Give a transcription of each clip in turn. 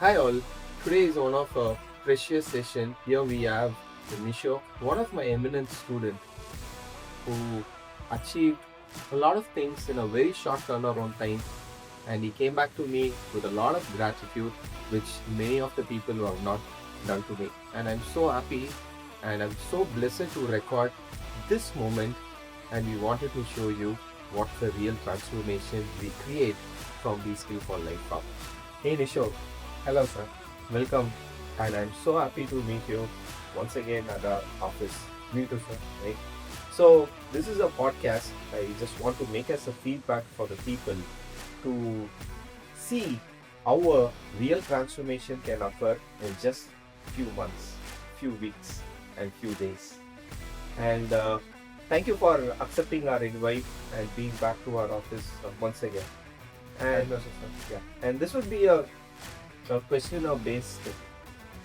Hi all, today is one of a precious session. Here we have Nisho, one of my eminent student who achieved a lot of things in a very short turnaround time, and he came back to me with a lot of gratitude which many of the people who have not done to me. And I'm so happy and I'm so blessed to record this moment, and we wanted to show you what the real transformation we create from these skill for life up. Hey Nisho, Hello, sir. welcome, and I'm so happy to meet you once again at our office. Me too, sir. Right? So, this is a podcast. I just want to make as a feedback for the people to see how a real transformation can occur in just few months, few weeks, and few days. And thank you for accepting our invite and being back to our office once again. And Hello, sir. and this would be a questioner based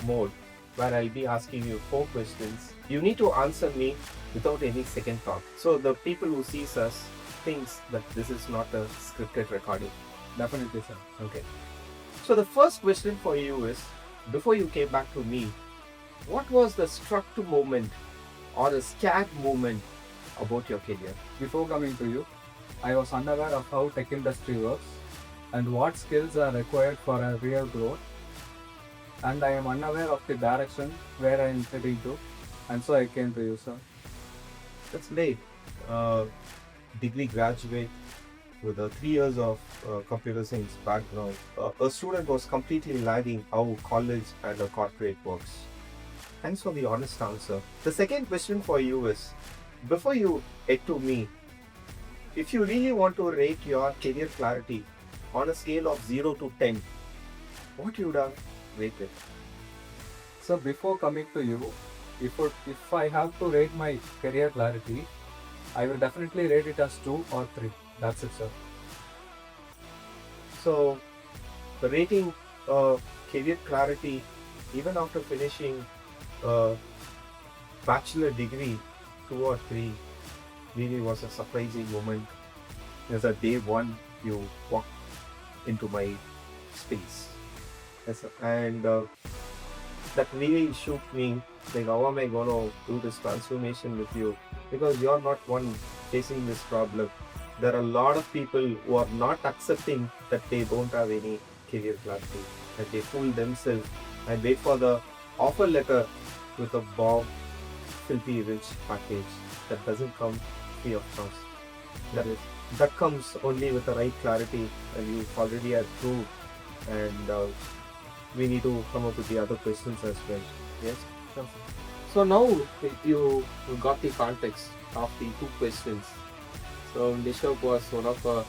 mode where I'll be asking you 4 questions. You need to answer me without any second thought. So the people who sees us thinks that this is not a scripted recording. Definitely, sir. Okay. So the first question for you is, before you came back to me, what was the struck moment or a scared moment about your career? Before coming to you, I was unaware of how tech industry works and what skills are required for a real growth. And I am unaware of the direction where I am heading to, and so I came to you, sir. That's late. Degree graduate with 3 years of computer science background. A student was completely lagging how college and a corporate works. Thanks for the honest answer. The second question for you is, before you head to me, if you really want to rate your career clarity on a scale of 0 to 10, what you would have rated? So before coming to you, if I have to rate my career clarity, I will definitely rate it as 2 or 3. That's it, sir. So, the rating career clarity, even after finishing a bachelor degree, 2 or 3, really was a surprising moment. As a day one, you walked into my space. Yes, sir. And that really shook me. Like, how am I going to do this transformation with you? Because you're not one facing this problem. There are a lot of people who are not accepting that they don't have any career clarity, that they fool themselves and wait for the offer letter with a bomb, filthy rich package that doesn't come free of cost. That comes only with the right clarity, and you already have proved. And we need to come up with the other questions as well. Yes. So now you got the context of the 2 questions. So Nishab was one of a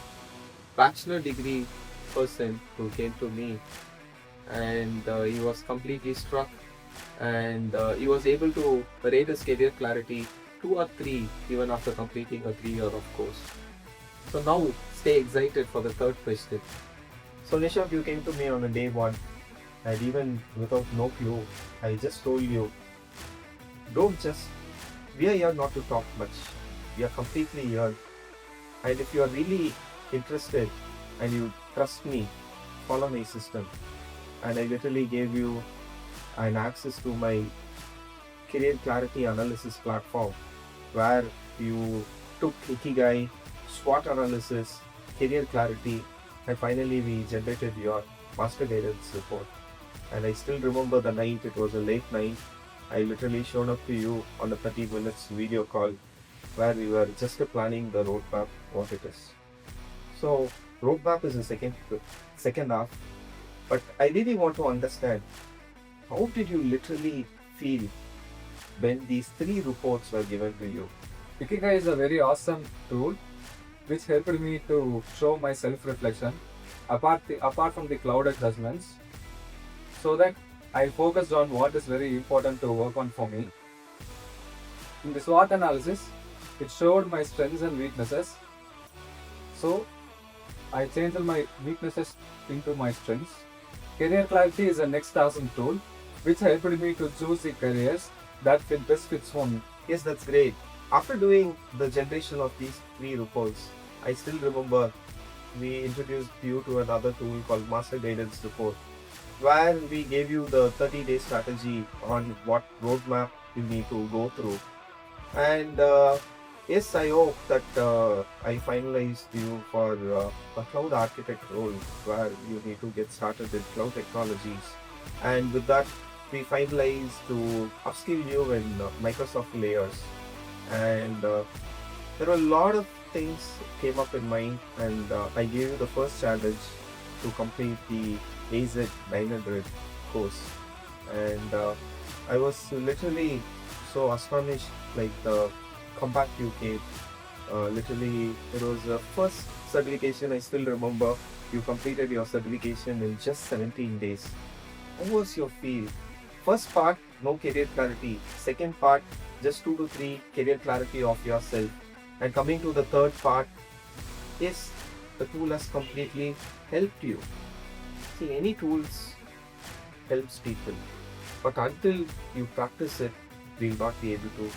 bachelor degree person who came to me, and he was completely struck, and he was able to rate his career clarity 2 or 3 even after completing a 3-year of course. So now stay excited for the third question. So Nishab, you came to me on a day one, and even without no clue, I just told you, we are here not to talk much. We are completely here. And if you are really interested and you trust me, follow my system. And I literally gave you an access to my career clarity analysis platform where you took Ikigai, SWOT analysis, career clarity, and finally we generated your master guidance report. And I still remember the night, it was a late night. I literally showed up to you on a 30 minutes video call where we were just planning the roadmap, what it is. So roadmap is the second half, but I really want to understand, how did you literally feel when these 3 reports were given to you? Ikigai is a very awesome tool which helped me to show my self-reflection apart from the cloud adjustments, so that I focused on what is very important to work on for me. In the SWOT analysis, it showed my strengths and weaknesses. So I changed my weaknesses into my strengths. Career clarity is a next awesome tool which helped me to choose the careers that best fits for me. Yes, that's great. After doing the generation of these 3 reports, I still remember we introduced you to another tool called Master Guidance Report. where we gave you the 30-day strategy on what roadmap you need to go through. And yes, I hope that I finalized you for a cloud architect role where you need to get started with cloud technologies. And with that, we finalized to upskill you in Microsoft layers. And there were a lot of things came up in mind, and I gave you the first challenge to complete the AZ 900 course. And I was literally so astonished, like the comeback you gave. Literally, it was the first certification I still remember. You completed your certification in just 17 days. How was your feel? First part, no career clarity. Second part, just 2 to 3 career clarity of yourself. And coming to the third part, yes, the tool has completely helped you. See, any tools helps people, but until you practice it, we will not be able to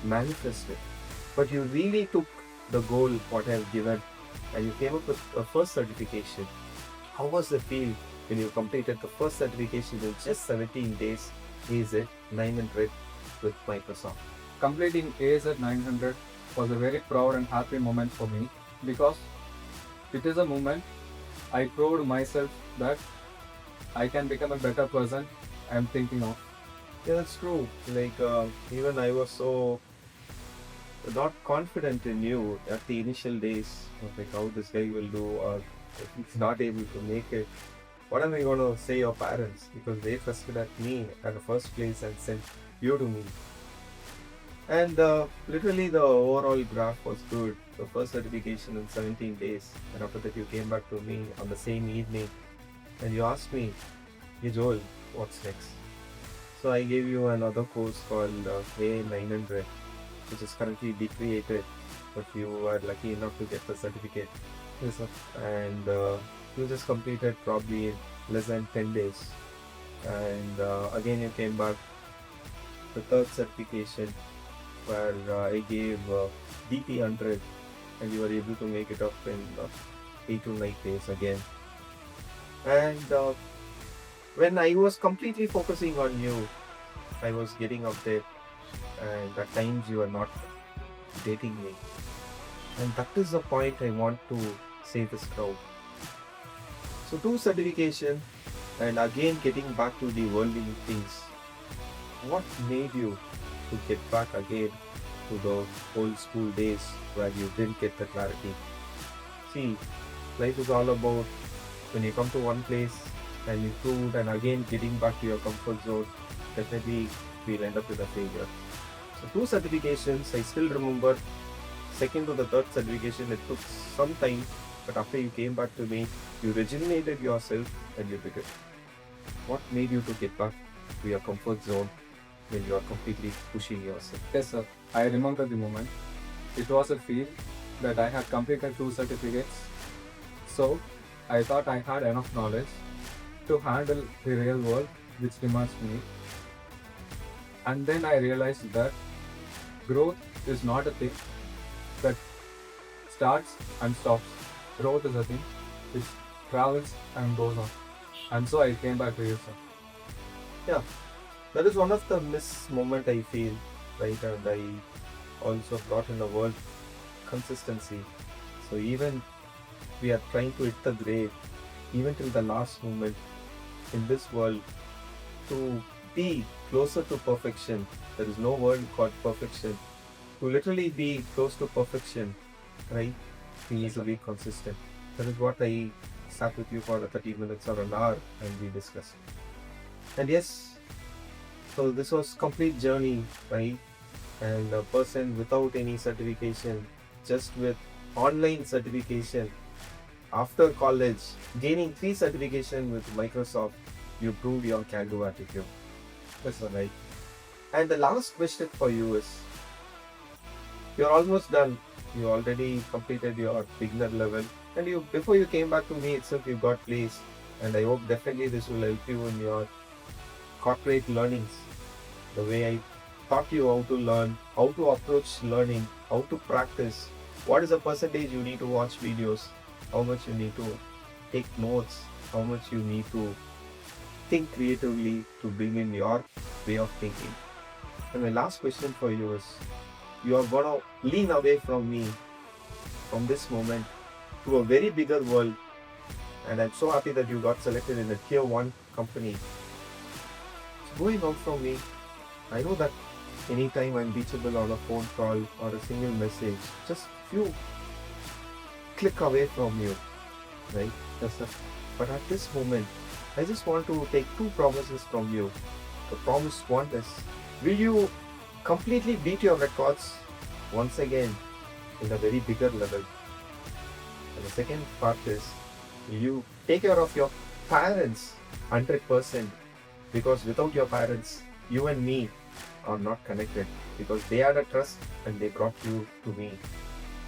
manifest it. But you really took the goal what I have given, and you came up with a first certification. How was the feel when you completed the first certification in just 17 days? Is it 900 with Microsoft? Completing AZ 900 was a very proud and happy moment for me because it is a moment I proved myself that I can become a better person I am thinking of. Yeah, that's true. Like even I was so not confident in you at the initial days, of like how this guy will do, or if he's not able to make it. What am I going to say your parents? Because they trusted at me at the first place and sent you to me. And literally the overall graph was good. The first certification in 17 days. And after that you came back to me on the same evening and you asked me, hey Joel, what's next? So I gave you another course called A900, which is currently decreated, but you were lucky enough to get the certificate. Yes, sir. And you just completed probably in less than 10 days. And again you came back the third certification where I gave DP100 and you were able to make it up in 8 to 9 days again. And when I was completely focusing on you, I was getting update, and at times you were not dating me. And that is the point I want to say this crowd. So 2 certification and again getting back to the worldly things. What made you to get back again to the old school days where you didn't get the clarity? See, life is all about when you come to one place and you prove and again getting back to your comfort zone, definitely we'll end up with a failure. So 2 certifications, I still remember. Second to the third certification, it took some time, but after you came back to me, you rejuvenated yourself and you did it. What made you to get back to your comfort zone when you are completely pushing yourself? Yes, sir. I remember the moment. It was a feel that I had completed 2 certificates. So I thought I had enough knowledge to handle the real world which demands me. And then I realized that growth is not a thing that starts and stops. Growth is a thing which travels and goes on. And so I came back to you, sir. Yeah, that is one of the miss moment I feel, right? And I also brought in the word consistency. So even we are trying to hit the grave, even till the last moment in this world, to be closer to perfection. There is no word called perfection. To literally be close to perfection, right? We need to be consistent. That is what I sat with you for 30 minutes or an hour and we discussed. And yes, so this was complete journey, right? And a person without any certification, just with online certification, after college, gaining 3 certification with Microsoft, you prove your can-do attitude. That's all right. And the last question for you is, you're almost done. You already completed your beginner level, and you before you came back to me itself, you got placed. And I hope definitely this will help you in your corporate learnings. The way I taught you how to learn, how to approach learning, how to practice, what is the percentage you need to watch videos, how much you need to take notes, how much you need to think creatively to bring in your way of thinking. And my last question for you is, you are gonna lean away from me from this moment to a very bigger world, and I'm so happy that you got selected in a tier 1 company. So going out from me, I know that anytime I'm reachable on a phone call or a single message, just few click away from you, right? Yes, sir. But at this moment, I just want to take 2 promises from you. The promise one is, will you completely beat your records once again in a very bigger level? And the second part is, will you take care of your parents 100%? Because without your parents, you and me are not connected, because they had a trust and they brought you to me.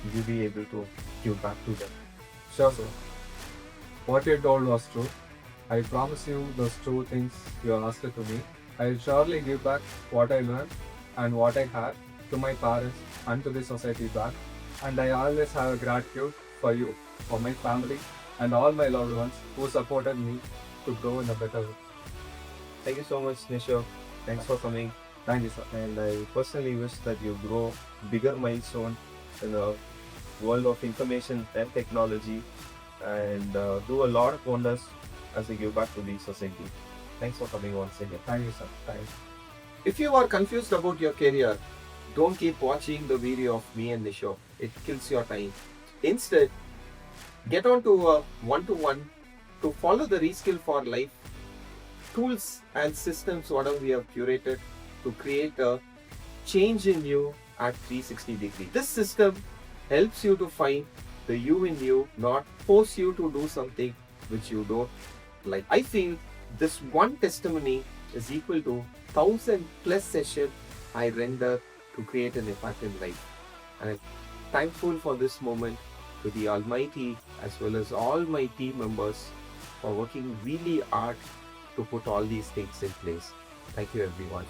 Will you be able to give back to them? Sure, sir. What you told was true. I promise you those 2 things you asked to me. I'll surely give back what I learned and what I had to my parents and to the society back. And I always have a gratitude for you, for my family, and all my loved ones who supported me to grow in a better way. Thank you so much, Nisho. Thanks for coming. Thank you, sir. And I personally wish that you grow bigger milestone in the world of information and technology, and do a lot of wonders as you give back to the society. Thanks for coming once again. Thank you, sir. Thank you. If you are confused about your career, don't keep watching the video of me and Nisho. It kills your time. Instead, get on to a one-to-one to follow the Reskill for Life tools and systems whatever we have curated to create a change in you at 360 degrees. This system helps you to find the you in you, not force you to do something which you don't like. I feel this one testimony is equal to 1,000 plus sessions I render to create an impact in life. And I'm thankful for this moment to the Almighty as well as all my team members for working really hard to put all these things in place. Thank you, everyone.